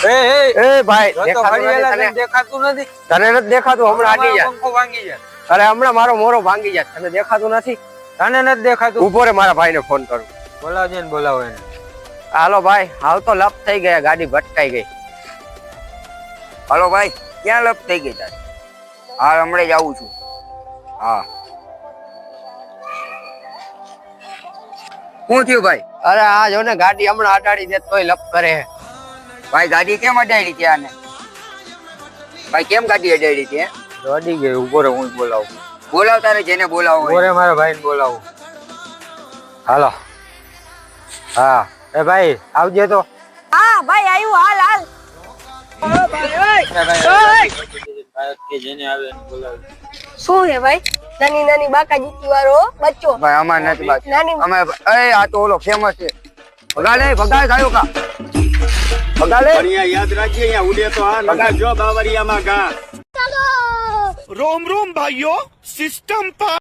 એ ભાઈ દેખાતું નથી. તને નથી દેખાતું? હમણાં આડી જા. પંખો ભાંગી જાય. અરે હમણાં મારો મોરો ભાંગી જાય. તને દેખાતું નથી? તને નથી દેખાતું? ઉભો રે, મારા ભાઈને ફોન કરું. બોલાવજે ને બોલાવો એને. હાલો ભાઈ, હાવ તો લપ થઈ ગયા, ગાડી ભટકાઈ ગઈ. હાલો ભાઈ, ક્યાં લપ થઈ ગઈ તારી? હા, હમણાં જ આવું છું. હા, શું થયું ભાઈ? અરે આ જો ને, ગાડી હમણાં અડાડી દે તોય લપ કરે. ભાઈ ગાડી કેમ અડાડી હતી આને? ભાઈ કેમ ગાડી અડાડી હતી? અડી ગઈ. ઉભો રે, હું બોલાવું. બોલાવ તારે જેને બોલાવો ઉભો રે, મારા ભાઈને બોલાવું. હાલો. હા, એ ભાઈ આવજે તો. હા ભાઈ આવ્યું, હાલ હાલ. જેને આવે એને બોલાવે. શું હે ભાઈ? નાની નાની બાકા જીતી વાળો બચ્ચો. ભાઈ અમાર નથી બાકી. નાની અમે આ તો ઓલો ફેમસ છે. ભગાડે ગાયો કા. ભગાડે અહીંયા યાદ રાખજે, અહીંયા ઉડે તો આ નગા જો બાવરિયામાં ગા. रोम रोम भाइयों सिस्टम पर